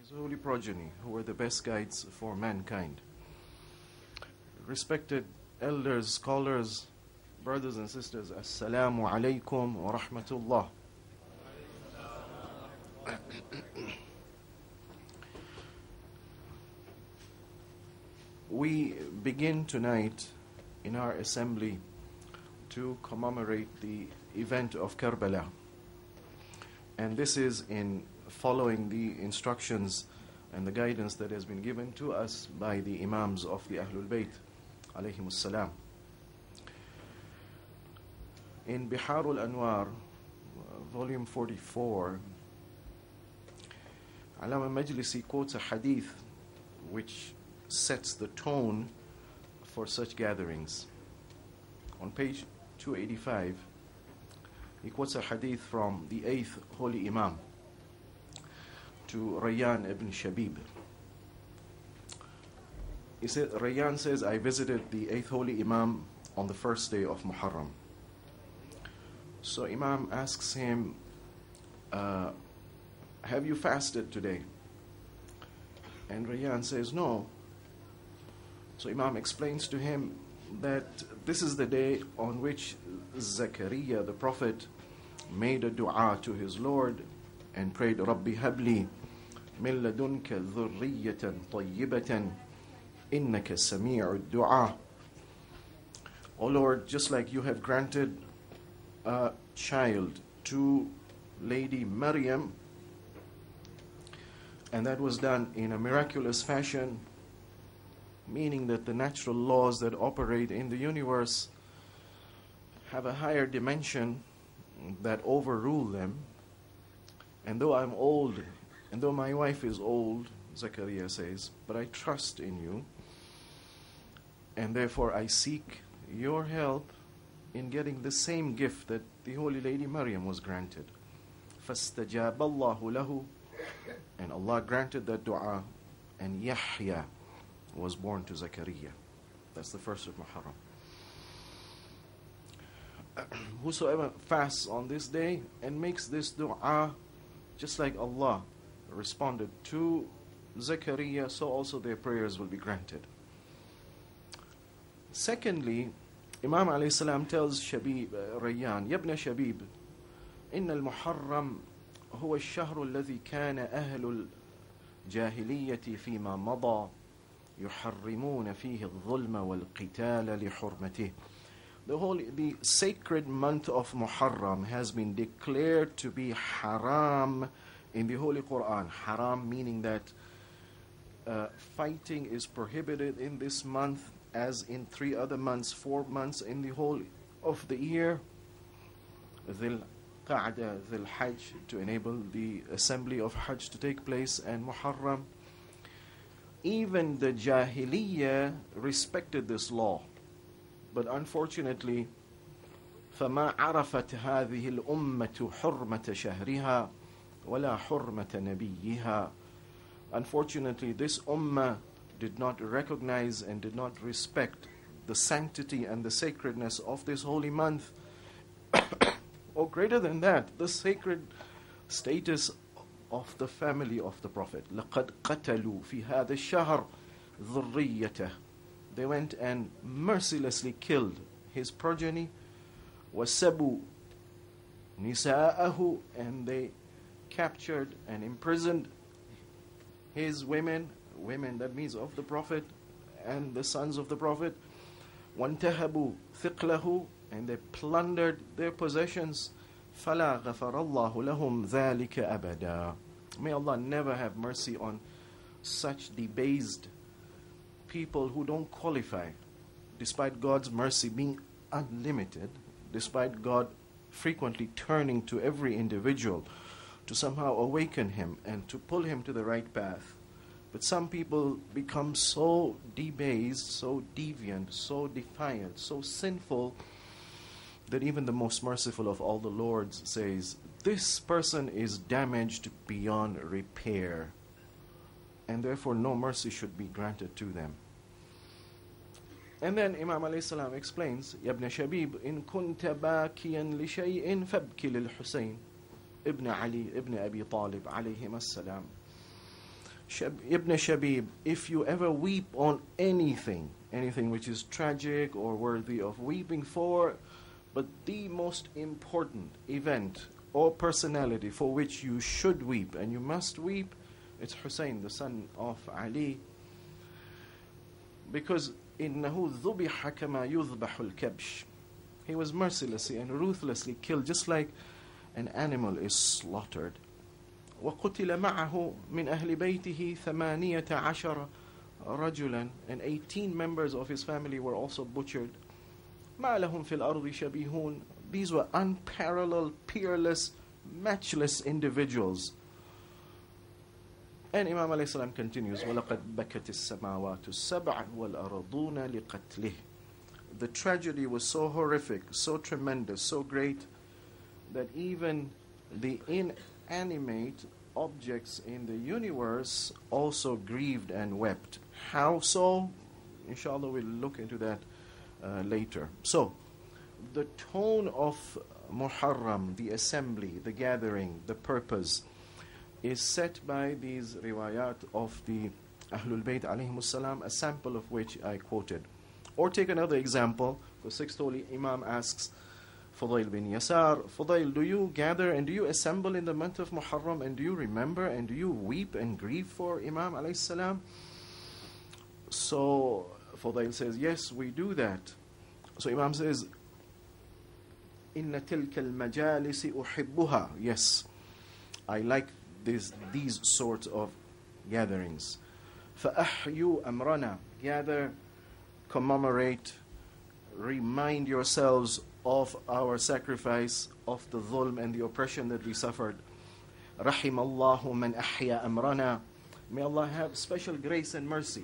his holy progeny, who were the best guides for mankind. Respected elders, scholars, brothers and sisters, Assalamu alaikum wa rahmatullah. We begin tonight in our assembly to commemorate the event of Karbala. And this is in following the instructions and the guidance that has been given to us by the Imams of the Ahlul Bayt, alayhimus salam. In Biharul Anwar, volume 44, Allama Majlisi quotes a hadith which sets the tone for such gatherings. On page 285, he quotes a hadith from the 8th Holy Imam to Rayyan ibn Shabib. He said, Rayyan says, I visited the 8th Holy Imam on the first day of Muharram. So Imam asks him, have you fasted today? And Rayyan says, no. So Imam explains to him that this is the day on which Zakaria, the prophet, made a dua to his Lord and prayed, Rabbi habli min ladunka dhurriyatan tayyibatan innaka sami'ud du'a. O Lord, just like you have granted a child to Lady Maryam, and that was done in a miraculous fashion, meaning that the natural laws that operate in the universe have a higher dimension that overrule them. And though I'm old, and though my wife is old, Zakaria says, but I trust in you, and therefore I seek your help in getting the same gift that the Holy Lady Maryam was granted. فَاسْتَجَابَ اللَّهُ لَهُ, and Allah granted that dua, and Yahya was born to Zakaria. That's the first of Muharram. Whosoever fasts on this day and makes this dua, just like Allah responded to Zakaria, so also their prayers will be granted. Secondly, Imam alayhi salam tells Shabib, Rayyan, Yabna Shabib, Inna al-Muharram huwa al-shahru alladhi kana ahlu al-jahiliyyati fima mada يحرمون فيه الظلم والقتال لحرمته. The sacred month of Muharram has been declared to be haram in the Holy Quran. Haram meaning that fighting is prohibited in this month as in 3 other months, 4 months in the whole of the year. Dhil Qa'da, Dhil Hajj, to enable the assembly of Hajj to take place, and Muharram. Even the Jahiliyyah respected this law. But unfortunately, فَمَا عَرَفَتْ هَذِهِ الْأُمَّةُ حُرْمَةَ شَهْرِهَا وَلَا حُرْمَةَ نَبِيِّهَا. Unfortunately, this ummah did not recognize and did not respect the sanctity and the sacredness of this holy month. Or greater than that, the sacred status of the family of the Prophet. لَقَدْ قَتَلُوا فِي هَذَا الشَّهْرِ ذُرِّيَّتَهُ. They went and mercilessly killed his progeny. وَسَبُوا نِسَاءَهُ, and they captured and imprisoned his women, that means of the Prophet and the sons of the Prophet. وَانْتَهَبُوا ثِقْلَهُ, and they plundered their possessions. فَلَا غَفَرَ اللَّهُ لَهُمْ ذَلِكَ أَبَدًا. May Allah never have mercy on such debased people who don't qualify, despite God's mercy being unlimited, despite God frequently turning to every individual to somehow awaken him and to pull him to the right path. But some people become so debased, so deviant, so defiant, so sinful, that even the most merciful of all the Lords says, this person is damaged beyond repair, and therefore no mercy should be granted to them. And then Imam alayhi salam explains, Yabna Shabib, in kunta bakiyan li shay'in fabki lil Hussain ibn Ali ibn Abi Talib alayhim as-salam. Ibn Shabib, if you ever weep on anything which is tragic or worthy of weeping for, but the most important event or personality for which you should weep and you must weep, it's Hussain, the son of Ali. Because إِنَّهُ ذُبِحَ كَمَا يُذْبَحُ الْكَبْشِ, he was mercilessly and ruthlessly killed, just like an animal is slaughtered. وقتل معه من أهل بيته 18 رجلا, and 18 members of his family were also butchered. ما لهم في الأرض شبيهون, these were unparalleled, peerless, matchless individuals. And Imam alayhi salam continues, وَلَقَدْ بَكَتِ السَّمَاوَاتُ السَّبْعَ وَالْأَرَضُونَ لِقَتْلِهِ. The tragedy was so horrific, so tremendous, so great, that even the inanimate objects in the universe also grieved and wept. How so? Inshallah, we'll look into that later. So, the tone of Muharram, the assembly, the gathering, the purpose, is set by these riwayat of the Ahlul Bayt alayhimus salam, a sample of which I quoted. Or take another example. The sixth holy Imam asks Fudail bin Yasar, Fudail, do you gather and do you assemble in the month of Muharram, and do you remember and do you weep and grieve for Imam alayhi salam? So Fudail says, yes, we do that. So Imam says, Inna tilka al-majalis uhibbuha. Yes, I like these sorts of gatherings. فَأَحْيُوا أَمْرَنَا, gather, commemorate, remind yourselves of our sacrifice, of the dhulm and the oppression that we suffered. رَحِمَ اللَّهُ مَنْ أَحْيَا أَمْرَنَا. May Allah have special grace and mercy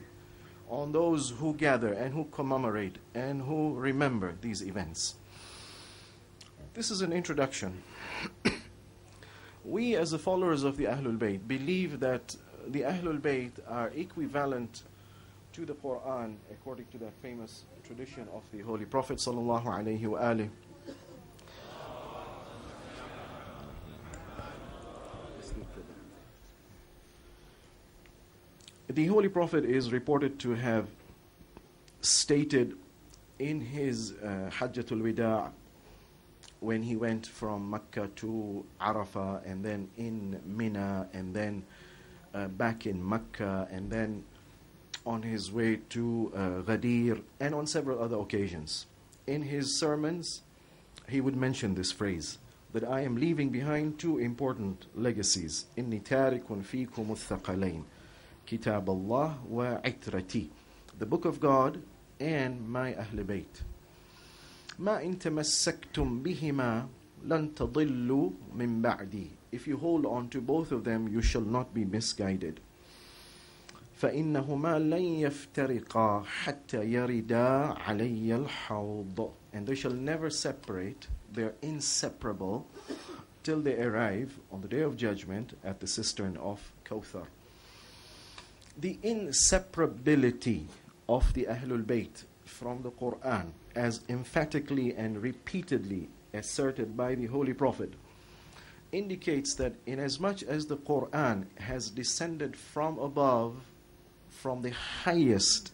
on those who gather and who commemorate and who remember these events. This is an introduction. We, as the followers of the Ahlul Bayt, believe that the Ahlul Bayt are equivalent to the Quran, according to that famous tradition of the Holy Prophet sallallahu alaihi wasallam. The Holy Prophet is reported to have stated in his Hajjatul Wida', when he went from Mecca to Arafah, and then in Mina, and then back in Mecca, and then on his way to Ghadir, and on several other occasions. In his sermons, he would mention this phrase, that I am leaving behind two important legacies. إِنِّي تَارِكٌ فِيكُمُ الثَّقَلَيْنِ كِتَابَ اللَّهِ وَعِتْرَتِي, the Book of God and my Ahl Bayt. مَا إِن تَمَسَّكْتُمْ بِهِمَا لَن تَضِلُّوا مِن بَعْدِي. If you hold on to both of them, you shall not be misguided. فَإِنَّهُمَا لَن يَفْتَرِقَا حَتَّى يَرِدَا عَلَيَّ الْحَوْضِ. And they shall never separate, they are inseparable, till they arrive on the Day of Judgment at the cistern of Kawthar. The inseparability of the Ahlul Bayt from the Quran, as emphatically and repeatedly asserted by the Holy Prophet, indicates that inasmuch as the Quran has descended from above, from the highest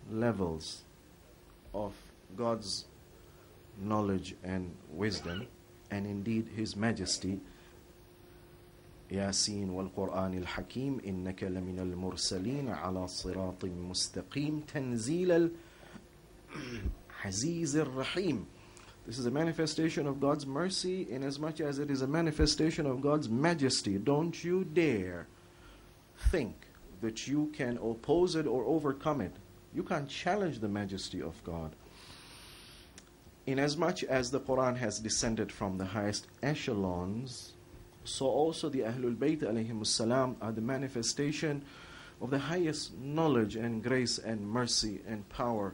levels of God's knowledge and wisdom, and indeed His Majesty, Yasin wal Quran al Hakim, innaka lamina al mursalin ala siratin mustaqim tanzil al Aziz al Rahim. This is a manifestation of God's mercy inasmuch as it is a manifestation of God's majesty. Don't you dare think that you can oppose it or overcome it. You can't challenge the majesty of God. Inasmuch as the Quran has descended from the highest echelons, so also the Ahlul Bayt alayhimus salam are the manifestation of the highest knowledge and grace and mercy and power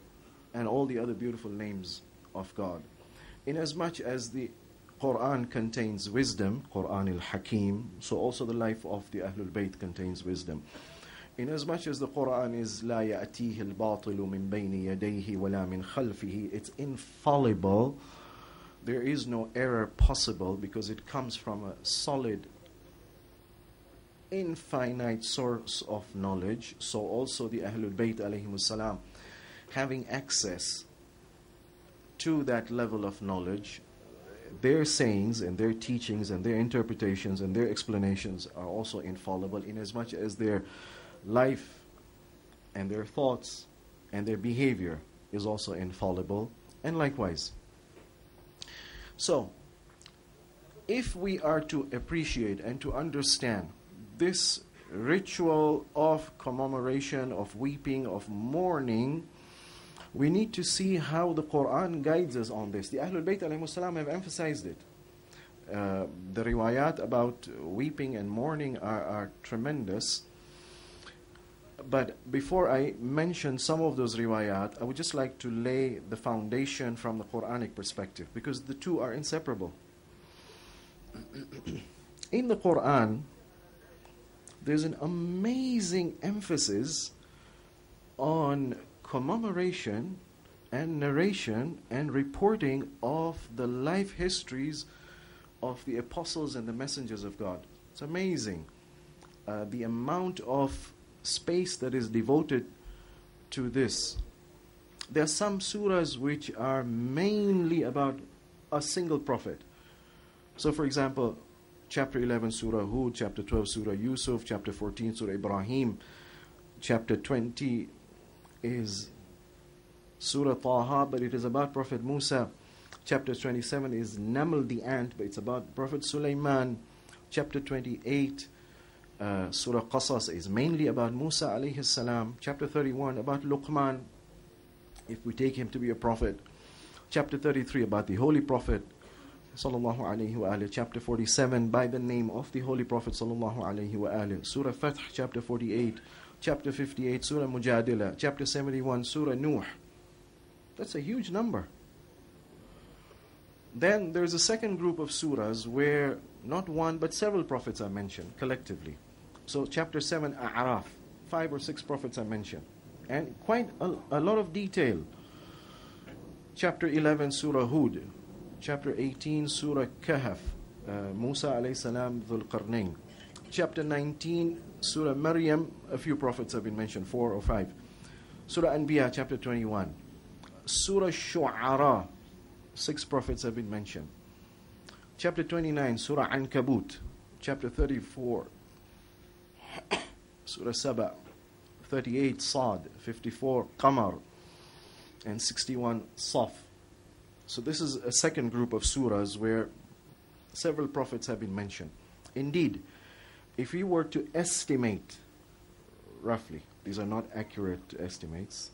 and all the other beautiful names of God. Inasmuch as the Quran contains wisdom, Quran al-Hakim, so also the life of the Ahlul Bayt contains wisdom. Inasmuch as the Quran is لا يأتيه الباطل من بين يديه ولا من خلفه, it's infallible. There is no error possible because it comes from a solid infinite source of knowledge, so also the Ahlul Bayt alayhimus salam having access to that level of knowledge, their sayings and their teachings and their interpretations and their explanations are also infallible, in as much as their life and their thoughts and their behavior is also infallible, and likewise. So, if we are to appreciate and to understand this ritual of commemoration, of weeping, of mourning, we need to see how the Quran guides us on this. The Ahlul Bayt alayhimus salam have emphasized it. The riwayat about weeping and mourning are tremendous. But before I mention some of those riwayat, I would just like to lay the foundation from the Quranic perspective, because the two are inseparable. In the Quran, there's an amazing emphasis on commemoration and narration and reporting of the life histories of the apostles and the messengers of God. It's amazing. The amount of space that is devoted to this. There are some surahs which are mainly about a single prophet. So for example, chapter 11 Surah Hud, chapter 12 Surah Yusuf, chapter 14 Surah Ibrahim, chapter 20 is Surah Taha, but it is about Prophet Musa. Chapter 27 is Naml the ant, but it's about Prophet Sulaiman. Chapter 28 Surah Qasas is mainly about Musa alayhi salam. Chapter 31 about Luqman, if we take him to be a prophet. Chapter 33 about the Holy Prophet sallallahu alayhi wa alihi. Chapter 47 by the name of the Holy Prophet sallallahu alayhi wa alihi. Surah Fath, chapter 48. Chapter 58 Surah Mujadila. Chapter 71 Surah Nuh. That's a huge number. Then there's a second group of surahs where not one but several prophets are mentioned collectively. So chapter 7 A'raf, 5 or 6 prophets are mentioned, and quite a lot of detail. Chapter 11 Surah Hud. Chapter 18 Surah Kahf, Musa alayhi salam Dhul Qarnayn. Chapter 19 Surah Maryam, a few prophets have been mentioned, 4 or 5. Surah Anbiya, chapter 21. Surah Shu'ara, 6 prophets have been mentioned. Chapter 29 Surah Ankabut. Chapter 34 Surah Saba. 38 Sad. 54 Qamar. And 61 Saf. So this is a second group of surahs where several prophets have been mentioned. Indeed, if we were to estimate, roughly, these are not accurate estimates,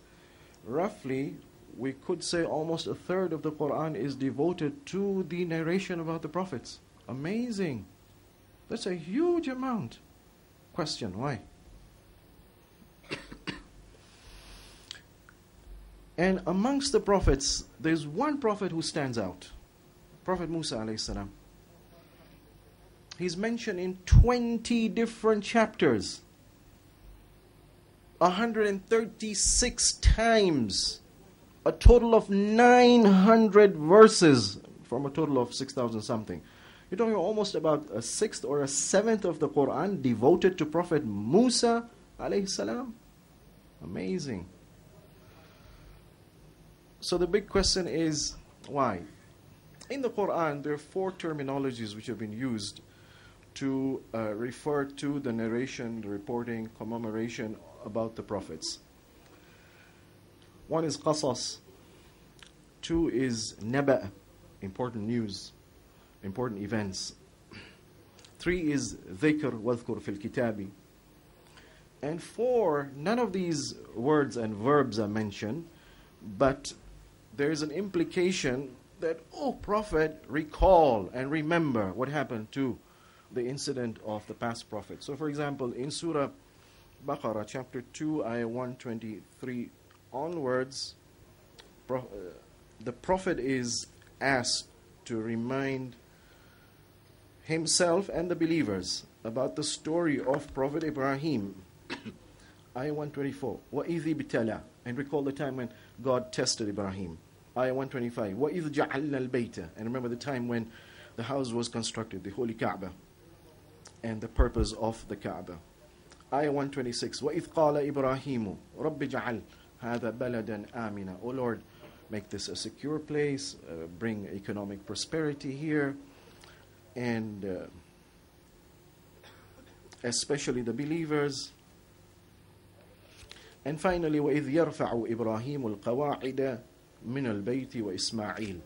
roughly we could say almost a third of the Quran is devoted to the narration about the prophets. Amazing. That's a huge amount. Question, why? And amongst the prophets, there's one prophet who stands out. Prophet Musa alayhi salam. He's mentioned in 20 different chapters. 136 times. A total of 900 verses from a total of 6,000 something. You're talking almost about a sixth or a seventh of the Quran devoted to Prophet Musa alayhi salam. Amazing. So the big question is, why? In the Quran, there are 4 terminologies which have been used to refer to the narration, the reporting, commemoration about the prophets. 1 is qasas. 2 is naba, important news, important events. 3 is dhikr, wadhkur fil kitabi. And 4, none of these words and verbs are mentioned, but there is an implication that, oh Prophet, recall and remember what happened to the incident of the past prophet. So for example, in Surah Baqarah, chapter 2, ayah 123 onwards, the Prophet is asked to remind himself and the believers about the story of Prophet Ibrahim. Ayah 124, وَإِذِ بِتَلَى, and recall the time when God tested Ibrahim. Ayah 125, وَإِذْ جَعَلْنَا الْبَيْتَ, and remember the time when the house was constructed, the Holy Kaaba. and the purpose of the Kaaba. Ayah 126. وَإِذْ قَالَ إِبْرَاهِيمُ رَبِّ جَعَلْ هَذَا بَلَدًا آمِنًا. O Lord, make this a secure place, bring economic prosperity here, and especially the believers. And finally, وَإِذْ يَرْفَعُ إِبْرَاهِيمُ الْقَوَاعِدَ مِنَ الْبَيْتِ وَإِسْمَاعِيلُ.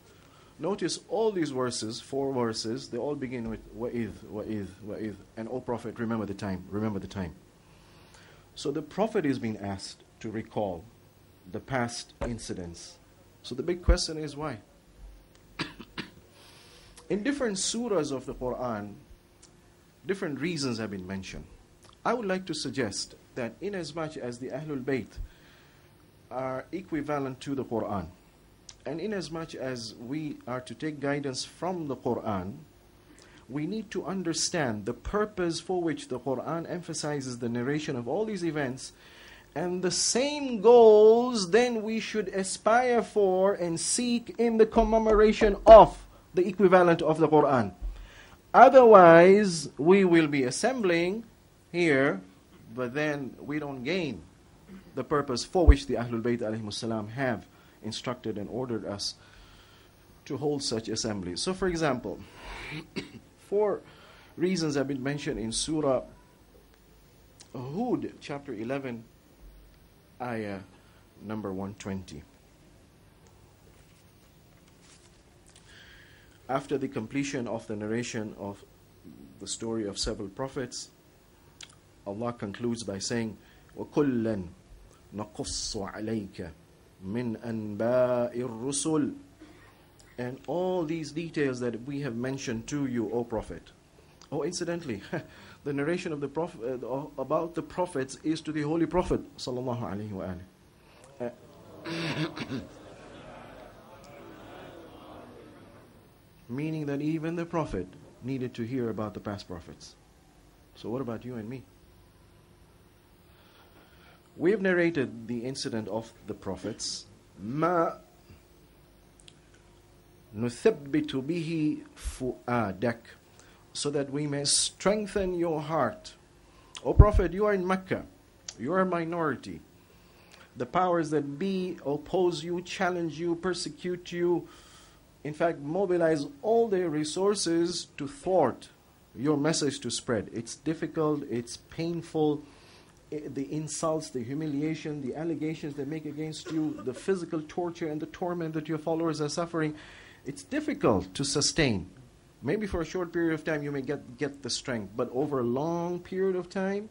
Notice all these verses, 4 verses, they all begin with وَإِذْ, وَإِذْ, وَإِذْ. And O Prophet, remember the time, remember the time. So the Prophet is being asked to recall the past incidents. So the big question is why? In different surahs of the Quran, different reasons have been mentioned. I would like to suggest that inasmuch as the Ahlul Bayt are equivalent to the Quran, and inasmuch as we are to take guidance from the Quran, we need to understand the purpose for which the Quran emphasizes the narration of all these events, and the same goals then we should aspire for and seek in the commemoration of the equivalent of the Quran. Otherwise, we will be assembling here, but then we don't gain the purpose for which the Ahlul Bayt alayhimus salam have instructed and ordered us to hold such assemblies. So for example, 4 reasons have been mentioned in Surah Hud, chapter 11, ayah number 120. After the completion of the narration of the story of several prophets, Allah concludes by saying, وَكُلًّا نَقُصُّ عَلَيْكَ مِنْ أَنْبَاءِ الرُّسُلِ. And all these details that we have mentioned to you, O Prophet. Oh, incidentally, the narration of the prophet about the prophets is to the Holy Prophet sallallahu alaihi wasallam. Meaning that even the Prophet needed to hear about the past prophets. So what about you and me? We have narrated the incident of the prophets. Ma nuthabbitu bihi fu'adak, so that we may strengthen your heart. O Prophet, you are in Mecca. You are a minority. The powers that be oppose you, challenge you, persecute you. In fact, mobilize all their resources to thwart your message to spread. It's difficult, it's painful. The insults, the humiliation, the allegations they make against you, the physical torture and the torment that your followers are suffering, it's difficult to sustain. Maybe for a short period of time you may get the strength, but over a long period of time,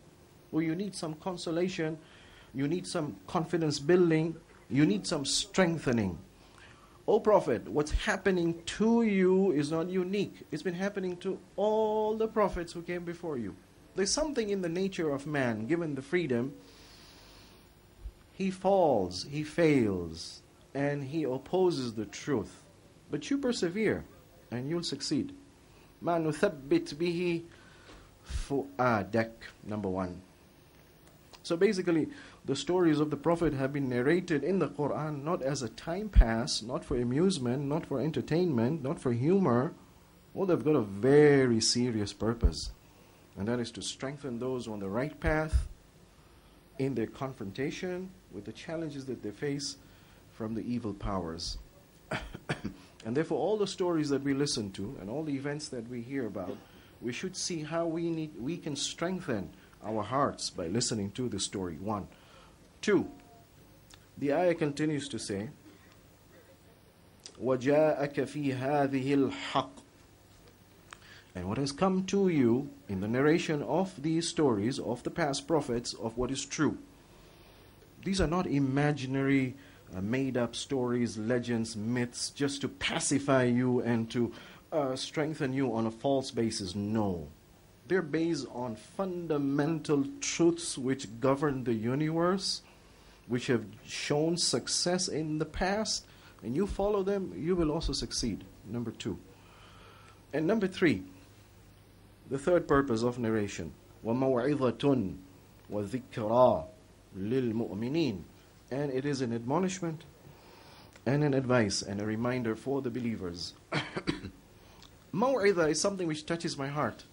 well, you need some consolation, you need some confidence building, you need some strengthening. O Prophet, what's happening to you is not unique. It's been happening to all the prophets who came before you. There's something in the nature of man, given the freedom, he falls, he fails, and he opposes the truth. But you persevere, and you'll succeed. مَا نُثَبِّتْ بِهِ فُؤَادَكَ. Number 1. So basically, the stories of the Prophet have been narrated in the Quran not as a time pass, not for amusement, not for entertainment, not for humor. Well, they've got a very serious purpose. And that is to strengthen those on the right path in their confrontation with the challenges that they face from the evil powers. And therefore, all the stories that we listen to and all the events that we hear about, we should see how we can strengthen our hearts by listening to the story. 1. 2. The ayah continues to say, وَجَاءَكَ فِي هَذِهِ الْحَقِّ. And what has come to you in the narration of these stories of the past prophets of what is true. These are not imaginary, made-up stories, legends, myths, just to pacify you and to strengthen you on a false basis. No. They're based on fundamental truths which govern the universe, which have shown success in the past, and you follow them, you will also succeed. Number 2. And number 3, the third purpose of narration, وَمَوْعِظَةٌ وَذِكْرَى لِلْمُؤْمِنِينَ. And it is an admonishment and an advice and a reminder for the believers. Maw'idah is something which touches my heart.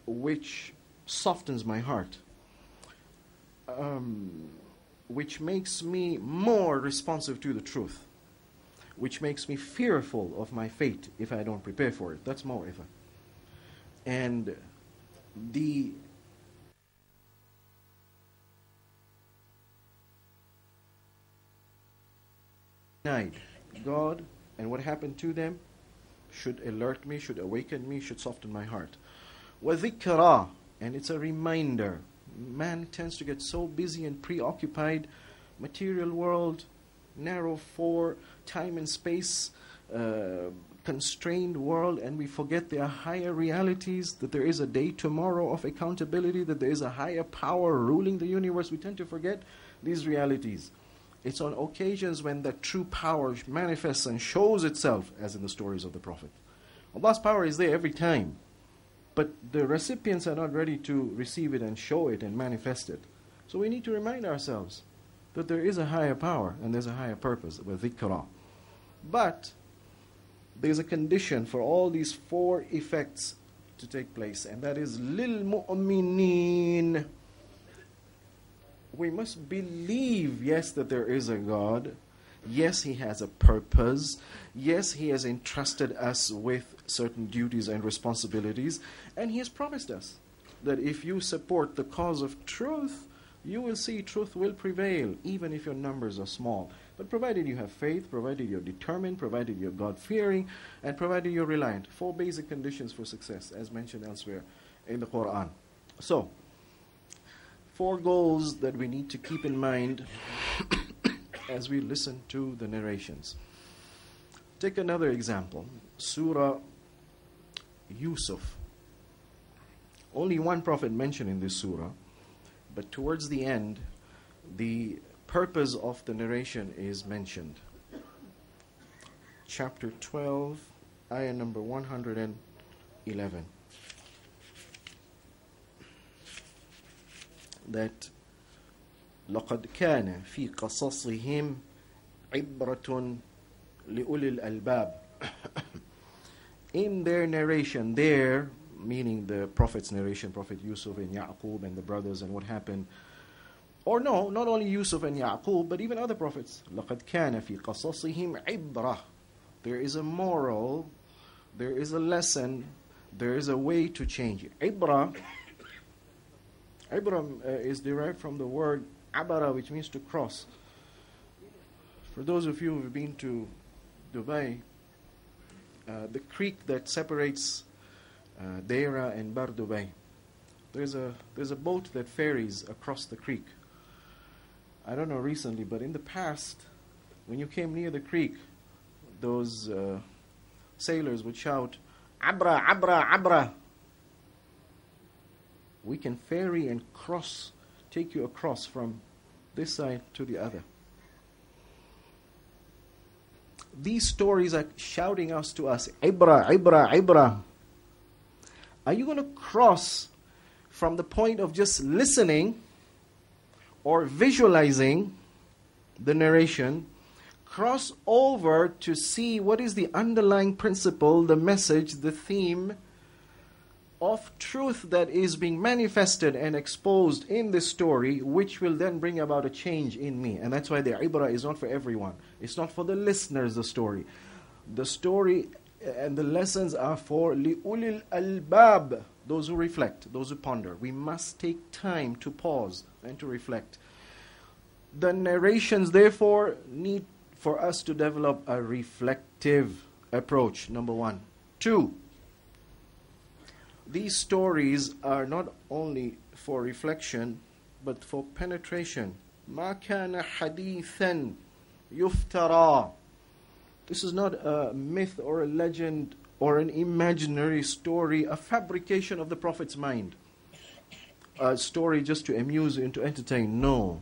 which softens my heart, which makes me more responsive to the truth, which makes me fearful of my fate if I don't prepare for it. That's maw'izah. And the night, God and what happened to them should alert me, should awaken me, should soften my heart. وَذِكْرَى, and it's a reminder. Man tends to get so busy and preoccupied, material world, narrow for time and space, constrained world, and we forget there are higher realities, that there is a day tomorrow of accountability, that there is a higher power ruling the universe. We tend to forget these realities. It's on occasions when that true power manifests and shows itself, as in the stories of the Prophet. Allah's power is there every time, but the recipients are not ready to receive it and show it and manifest it. So we need to remind ourselves that there is a higher power and there's a higher purpose with dhikra. But there's a condition for all these four effects to take place, and that is lil mu'mineen. We must believe, yes, that there is a God. Yes, He has a purpose. Yes, He has entrusted us with certain duties and responsibilities. And He has promised us that if you support the cause of truth, you will see truth will prevail, even if your numbers are small. But provided you have faith, provided you're determined, provided you're God-fearing, and provided you're reliant. Four basic conditions for success, as mentioned elsewhere in the Quran. So, four goals that we need to keep in mind as we listen to the narrations. Take another example. Surah Yusuf. Only one prophet mentioned in this surah, but towards the end, the purpose of the narration is mentioned. Chapter 12, ayah number 111. That لَقَدْ كَانَ فِي قَصَصِهِمْ عِبْرَةٌ لِأُولِي الْأَلْبَابِ. In their narration, there, meaning the Prophet's narration, Prophet Yusuf and Yaqub and the brothers and what happened, or no, not only Yusuf and Yaqub, but even other prophets. لَقَدْ كَانَ فِي قَصَصِهِمْ عِبْرَةٌ. There is a moral, there is a lesson, there is a way to change. Ibrah is derived from the word abara, which means to cross. For those of you who have been to Dubai, the creek that separates Deira and Bar Dubai, there's a boat that ferries across the creek. I don't know recently, but in the past, when you came near the creek, those sailors would shout, "Abra, abra, abra." We can ferry and cross, take you across from this side to the other. These stories are shouting us to us, "Ibra, ibra, ibra." Are you going to cross from the point of just listening or visualizing the narration, cross over to see what is the underlying principle, the message, the theme of truth that is being manifested and exposed in this story, which will then bring about a change in me? And that's why the ibrah is not for everyone. It's not for the listeners, the story. The story and the lessons are for li'ulil albab, those who reflect, those who ponder. We must take time to pause and to reflect. The narrations, therefore, need for us to develop a reflective approach, number one. Two, these stories are not only for reflection, but for penetration. مَا كَانَ حَدِيثًا يُفْتَرَى. This is not a myth or a legend or an imaginary story, a fabrication of the Prophet's mind. A story just to amuse and to entertain. No.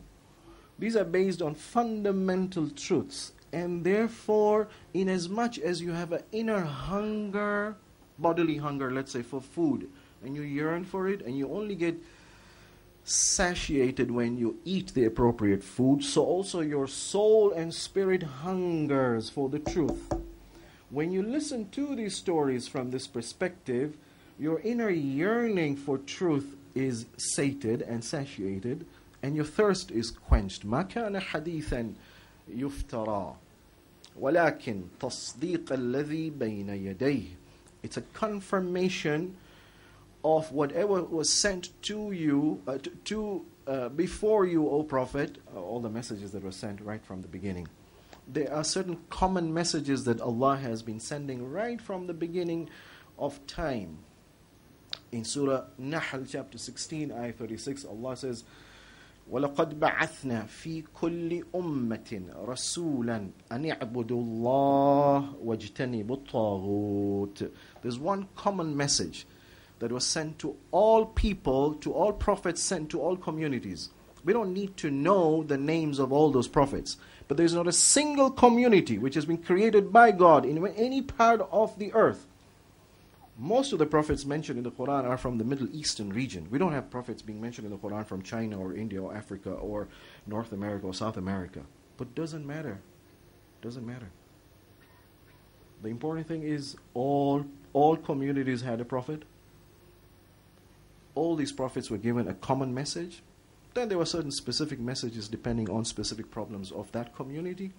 These are based on fundamental truths. And therefore, inasmuch as you have an inner hunger, bodily hunger, let's say, for food, and you yearn for it, and you only get satiated when you eat the appropriate food, so also your soul and spirit hungers for the truth. When you listen to these stories from this perspective, Your inner yearning for truth is sated and satiated, and your thirst is quenched. ما كان حديثا يفترى ولكن تصديق الذي بين يديه. It's a confirmation of whatever was sent to you, before you, O Prophet, all the messages that were sent right from the beginning. There are certain common messages that Allah has been sending right from the beginning of time. In Surah Nahl, chapter 16, ayah 36, Allah says, وَلَقَدْ بَعَثْنَا فِي كُلِّ أُمَّةٍ رَسُولًا أَنِ اعْبُدُوا اللَّهَ وَاجْتَنِبُوا الطَّاغُوتَ. There's one common message that was sent to all people, to all prophets sent to all communities. We don't need to know the names of all those prophets. But there's not a single community which has been created by God in any part of the earth. Most of the prophets mentioned in the Quran are from the Middle Eastern region. We don't have prophets being mentioned in the Quran from China or India or Africa or North America or South America. But doesn't matter. Doesn't matter. The important thing is all communities had a prophet. All these prophets were given a common message. Then there were certain specific messages depending on specific problems of that community.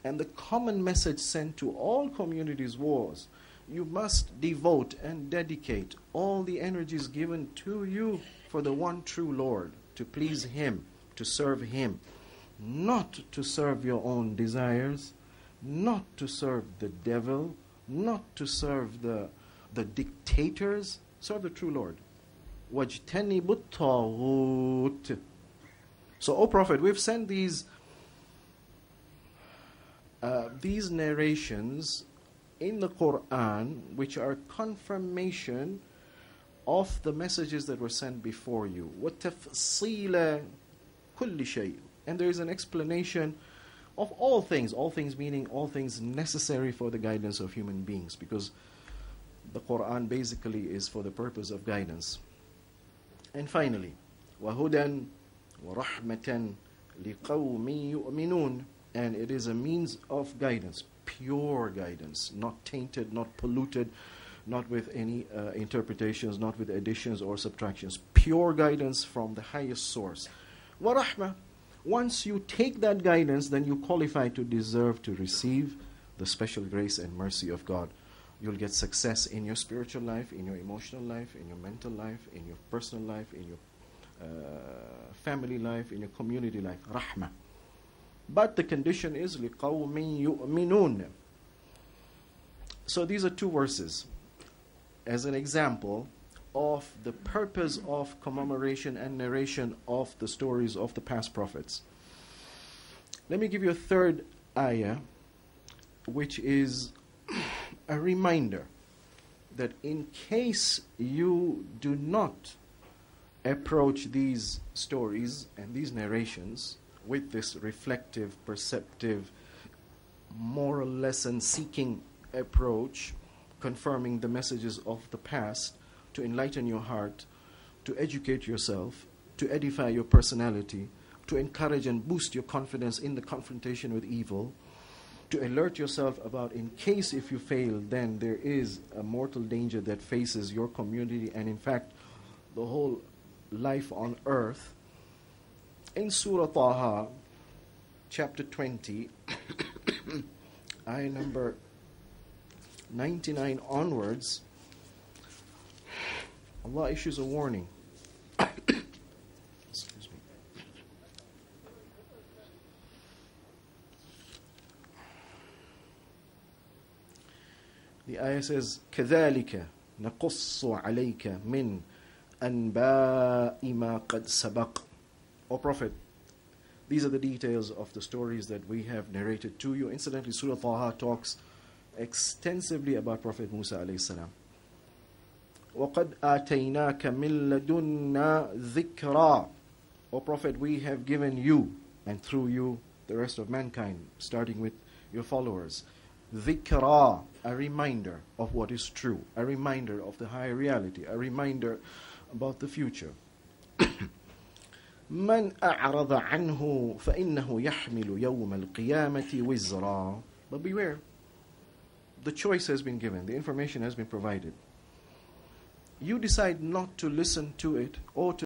And the common message sent to all communities was, you must devote and dedicate all the energies given to you for the one true Lord, to please Him, to serve Him, not to serve your own desires, not to serve the devil, not to serve the dictators. Serve the true Lord. وَاجْتَنِبُوا الطَّاغُوتَ. So, O Prophet, we've sent these narrations in the Quran, which are confirmation of the messages that were sent before you. وَتَفْصِيلَ كُلِّ شَيْءٍ. And there is an explanation of all things meaning all things necessary for the guidance of human beings, because the Quran basically is for the purpose of guidance. And finally, وَهُدًى وَرَحْمَةً لِقَوْمٍ يُؤْمِنُونَ. And it is a means of guidance, pure guidance, not tainted, not polluted, not with any interpretations, not with additions or subtractions. Pure guidance from the highest source. وَرَحْمَةً. Once you take that guidance, then you qualify to deserve to receive the special grace and mercy of God. You'll get success in your spiritual life, in your emotional life, in your mental life, in your personal life, in your family life, in your community life. Rahmah. But the condition is لِقَوْمٍ يُؤْمِنُونَ. So these are two verses as an example of the purpose of commemoration and narration of the stories of the past prophets. Let me give you a third ayah, which is a reminder that in case you do not approach these stories and these narrations with this reflective, perceptive, moral lesson seeking approach, confirming the messages of the past, to enlighten your heart, to educate yourself, to edify your personality, to encourage and boost your confidence in the confrontation with evil, to alert yourself about, in case if you fail, then there is a mortal danger that faces your community and in fact the whole life on earth. In Surah Taha, chapter 20, ayah number 99 onwards, Allah issues a warning. Excuse me. The ayah says, كَذَلِكَ نَقُصُّ عَلَيْكَ مِنْ أَنْبَاءِ مَا قَدْ سَبَقَ. O Prophet, these are the details of the stories that we have narrated to you. Incidentally, Surah Taha talks extensively about Prophet Musa alayhi salam. وَقَدْ آتَيْنَاكَ مِن لَدُنَّا ذِكْرًا. O Prophet, we have given you, and through you, the rest of mankind, starting with your followers, ذِكْرًا, a reminder of what is true, a reminder of the higher reality, a reminder about the future. مَنْ أَعْرَضَ عَنْهُ فَإِنَّهُ يَحْمِلُ يَوْمَ الْقِيَامَةِ وِزْرًا. But beware, the choice has been given, the information has been provided. you decide not to listen to it or to